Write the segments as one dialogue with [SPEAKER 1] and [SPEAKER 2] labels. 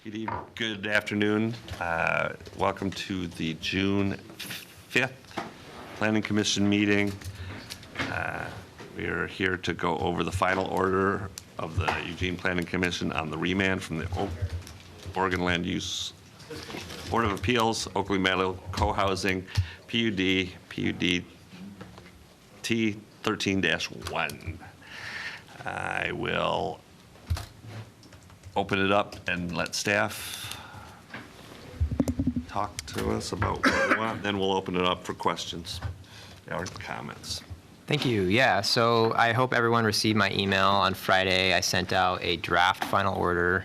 [SPEAKER 1] Good afternoon. Welcome to the June 5th Planning Commission meeting. We are here to go over the final order of the Eugene Planning Commission on the remand from the Oregon Land Use Board of Appeals, Oakleigh Meadow Cohousing, PUD T13-1. I will open it up and let staff talk to us about what we want, then we'll open it up for questions or comments.
[SPEAKER 2] Thank you. Yeah, so I hope everyone received my email on Friday. I sent out a draft final order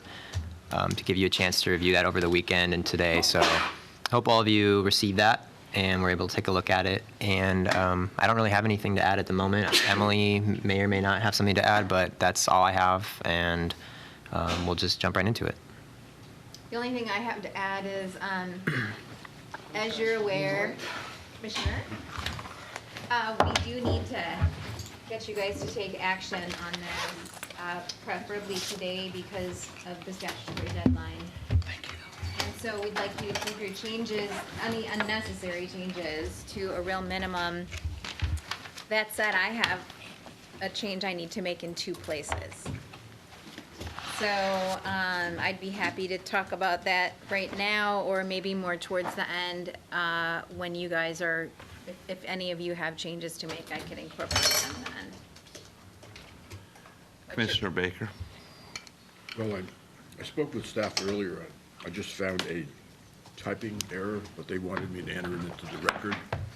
[SPEAKER 2] to give you a chance to review that over the weekend and today. So I hope all of you received that and were able to take a look at it. And I don't really have anything to add at the moment. Emily may or may not have something to add, but that's all I have. And we'll just jump right into it.
[SPEAKER 3] The only thing I have to add is, as you're aware, Commissioner, we do need to get you guys to take action on this, preferably today because of the statutory deadline.
[SPEAKER 2] Thank you.
[SPEAKER 3] And so we'd like you to keep your changes, any unnecessary changes, to a real minimum. That said, I have a change I need to make in 2 places. So I'd be happy to talk about that right now, or maybe more towards the end when you guys are, if any of you have changes to make, I can incorporate them then.
[SPEAKER 1] Commissioner Baker.
[SPEAKER 4] Well, I spoke with staff earlier. I just found a typing error, but they wanted me to enter it into the record.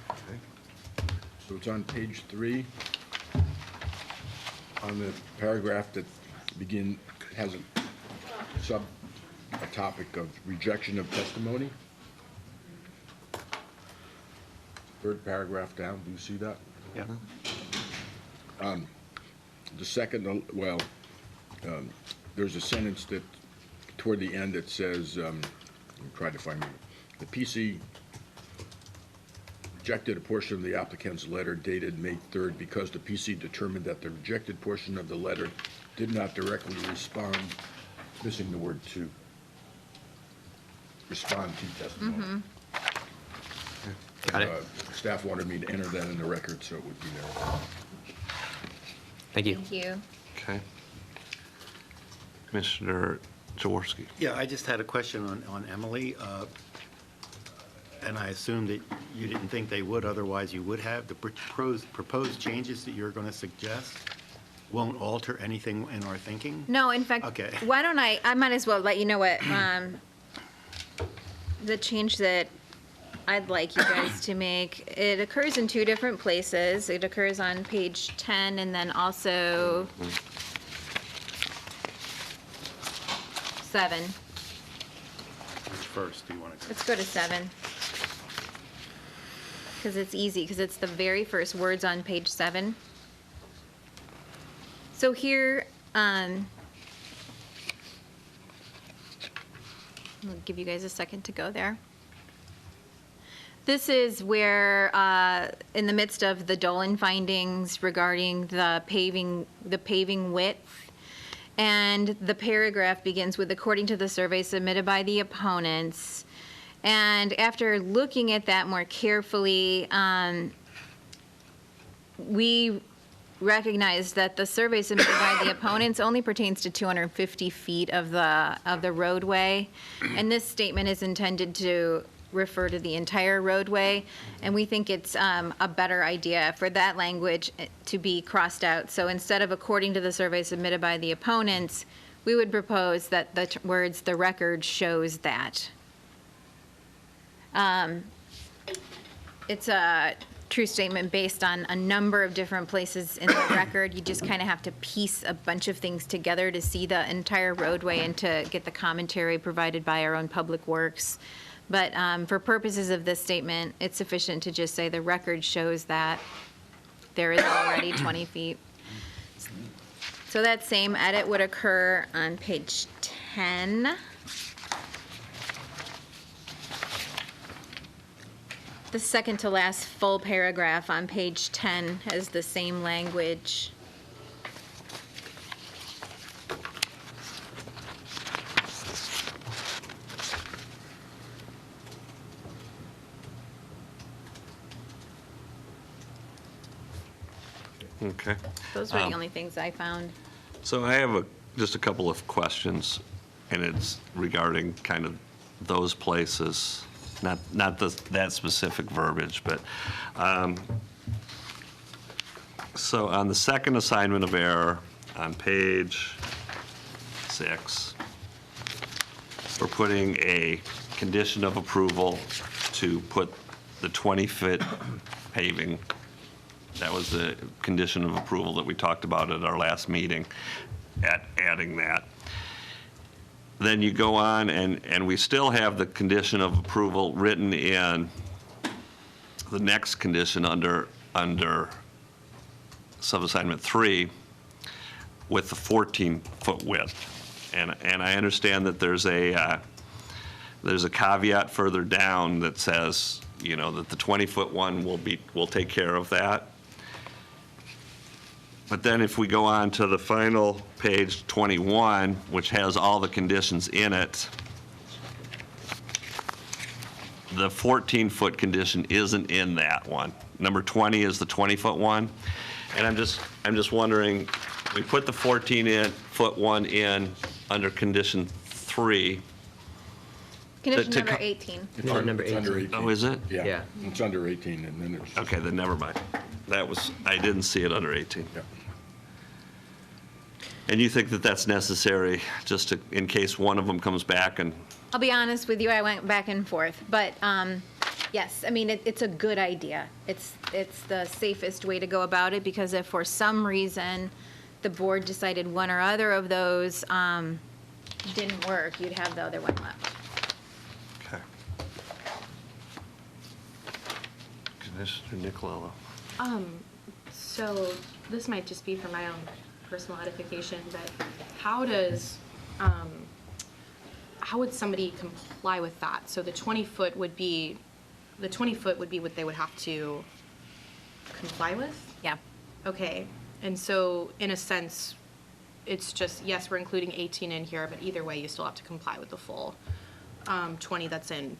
[SPEAKER 4] Okay. So it's on page 3, on the paragraph that has a topic of rejection of testimony. 3rd paragraph down. Do you see that?
[SPEAKER 1] Yeah.
[SPEAKER 4] The second, there's a sentence that toward the end that says, I'm trying to find it. The PC rejected a portion of the applicant's letter dated May 3rd because the PC determined that the rejected portion of the letter did not directly respond, missing the word to, respond to testimony.
[SPEAKER 2] Got it.
[SPEAKER 4] Staff wanted me to enter that in the record, so it would be there.
[SPEAKER 2] Thank you.
[SPEAKER 3] Thank you.
[SPEAKER 1] Okay. Commissioner Jaworski.
[SPEAKER 5] Yeah, I just had a question on Emily, and I assumed that you didn't think they would, otherwise you would have. The proposed changes that you're going to suggest won't alter anything in our thinking?
[SPEAKER 3] No, in fact,
[SPEAKER 5] Okay.
[SPEAKER 3] why don't I might as well let you know what the change that I'd like you guys to make. It occurs in 2 different places. It occurs on page 10 and then also 7.
[SPEAKER 5] Which first do you want to go?
[SPEAKER 3] Let's go to 7. Because it's easy, because it's the very first words on page 7. So here, I'll give you guys a second to go there. This is where, in the midst of the Dolan findings regarding the paving width, and the paragraph begins with, according to the survey submitted by the opponents. And after looking at that more carefully, we recognize that the survey submitted by the opponents only pertains to 250 feet of the roadway, and this statement is intended to refer to the entire roadway, and we think it's a better idea for that language to be crossed out. So instead of according to the survey submitted by the opponents, we would propose that the words "the record shows that." It's a true statement based on a number of different places in the record. You just kind of have to piece a bunch of things together to see the entire roadway and to get the commentary provided by our own public works. But for purposes of this statement, it's sufficient to just say the record shows that there is already 20 feet. So that same edit would occur on page 10. The second to last full paragraph on page 10 has the same language.
[SPEAKER 1] Okay.
[SPEAKER 3] Those were the only things I found.
[SPEAKER 1] So I have just a couple of questions, and it's regarding kind of those places, not that specific verbiage, but, so on the second assignment of error, on page 6, we're putting a condition of approval to put the 20-foot paving. That was the condition of approval that we talked about at our last meeting, adding that. Then you go on, and we still have the condition of approval written in the next condition under subassignment 3 with the 14-foot width. And I understand that there's a caveat further down that says, you know, that the 20-foot one will take care of that. But then if we go on to the final page 21, which has all the conditions in it, the 14-foot condition isn't in that one. Number 20 is the 20-foot one. And I'm just wondering, we put the 14-foot one in under condition 3.
[SPEAKER 3] Condition
[SPEAKER 1] to
[SPEAKER 3] number
[SPEAKER 1] co-
[SPEAKER 3] 18.
[SPEAKER 4] It's
[SPEAKER 2] No,
[SPEAKER 4] un-
[SPEAKER 2] number
[SPEAKER 4] it's under
[SPEAKER 2] 18.
[SPEAKER 1] Oh, is it?
[SPEAKER 2] Yeah.
[SPEAKER 4] It's under 18, and then it's.
[SPEAKER 1] Okay, then never mind. I didn't see it under 18.
[SPEAKER 4] Yeah.
[SPEAKER 1] And you think that that's necessary, just to, in case one of them comes back and,
[SPEAKER 3] I'll be honest with you, I went back and forth, but yes, I mean, it's a good idea. It's the safest way to go about it, because if for some reason the board decided one or other of those didn't work, you'd have the other one left.
[SPEAKER 1] okay. Commissioner Nicolello.
[SPEAKER 6] So this might just be for my own personal edification, but how would somebody comply with that? So the 20-foot would be what they would have to comply with?
[SPEAKER 3] Yeah.
[SPEAKER 6] Okay, and so in a sense, it's just, yes, we're including 18 in here, but either way, you still have to comply with the full 20 that's in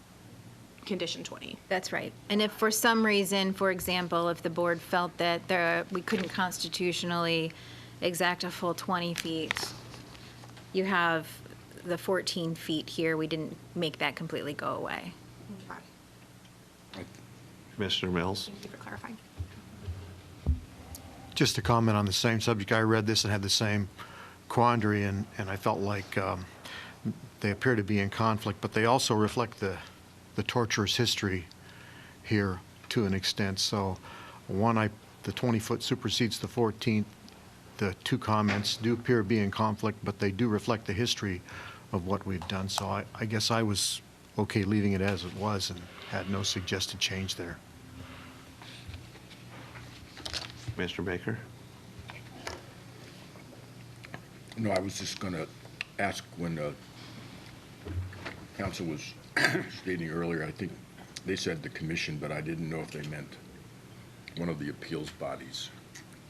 [SPEAKER 6] condition 20.
[SPEAKER 3] That's right. And if for some reason, for example, if the board felt that we couldn't constitutionally exact a full 20 feet, you have the 14 feet here. We didn't make that completely go away.
[SPEAKER 6] Okay.
[SPEAKER 1] Commissioner Mills.
[SPEAKER 6] Thank you for clarifying.
[SPEAKER 7] Just to comment on the same subject, I read this and had the same quandary, and I felt like they appear to be in conflict, but they also reflect the torturous history here to an extent. So the 20-foot supersedes the 14th. The two comments do appear to be in conflict, but they do reflect the history of what we've done. So I guess I was okay leaving it as it was and had no suggested change there.
[SPEAKER 1] Mr. Baker.
[SPEAKER 4] No, I was just going to ask when council was stating earlier, I think they said the commission, but I didn't know if they meant one of the appeals bodies.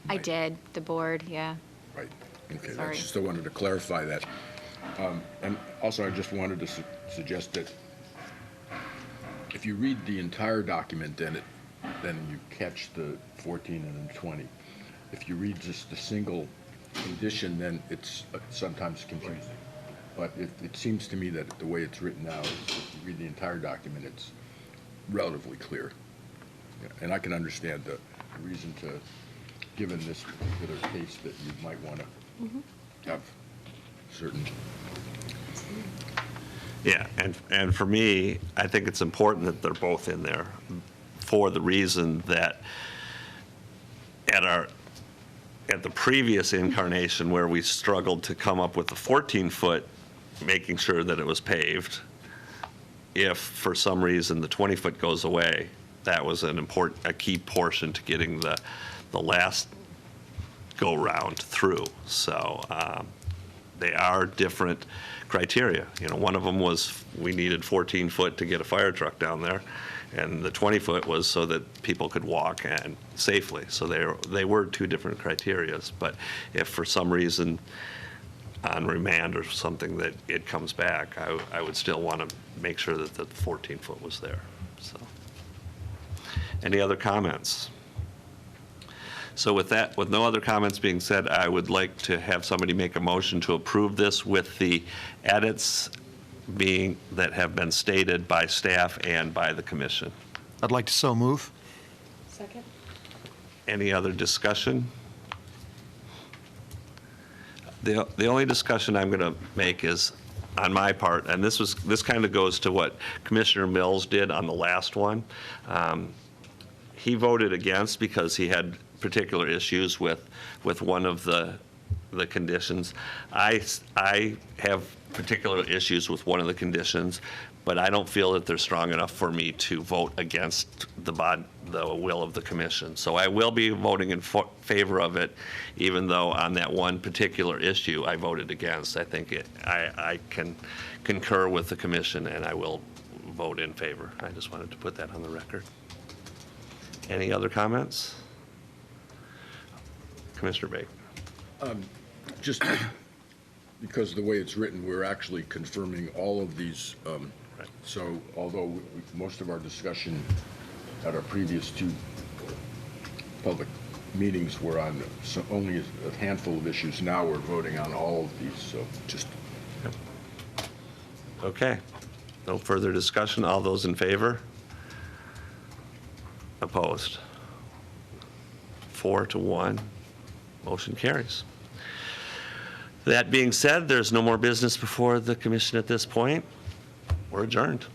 [SPEAKER 3] I did, the board, yeah.
[SPEAKER 4] Right, okay,
[SPEAKER 3] Sorry.
[SPEAKER 4] I just wanted to clarify that. And also, I just wanted to suggest that if you read the entire document, then you catch the 14 and the 20. If you read just the single condition, then it's sometimes confusing. But it seems to me that the way it's written now is, if you read the entire document, it's relatively clear. Yeah, and I can understand the reason to, given this particular case, that you might want to have certain.
[SPEAKER 1] Yeah, and for me, I think it's important that they're both in there for the reason that at the previous incarnation where we struggled to come up with the 14-foot, making sure that it was paved, if for some reason the 20-foot goes away, that was a key portion to getting the last go-round through. So they are different criteria. You know, one of them was we needed 14-foot to get a fire truck down there, and the 20-foot was so that people could walk and safely. So they were two different criterias. But if for some reason on remand or something that it comes back, I would still want to make sure that the 14-foot was there. So, any other comments? So with that, with no other comments being said, I would like to have somebody make a motion to approve this with the edits that have been stated by staff and by the commission.
[SPEAKER 7] I'd like to so move.
[SPEAKER 6] Second?
[SPEAKER 1] Any other discussion? The only discussion I'm going to make is on my part, and this kind of goes to what Commissioner Mills did on the last one. He voted against because he had particular issues with one of the conditions. I have particular issues with one of the conditions, but I don't feel that they're strong enough for me to vote against the will of the commission. So I will be voting in favor of it, even though on that one particular issue I voted against. I think I can concur with the commission, and I will vote in favor. I just wanted to put that on the record. Any other comments? Commissioner Bacon.
[SPEAKER 4] Just because of the way it's written, we're actually confirming all of these. So although most of our discussion at our previous two public meetings were on only a handful of issues, now we're voting on all of these, so just.
[SPEAKER 1] Okay. No further discussion. All those in favor? Opposed? 4-1. Motion carries. That being said, there's no more business before the commission at this point. We're adjourned.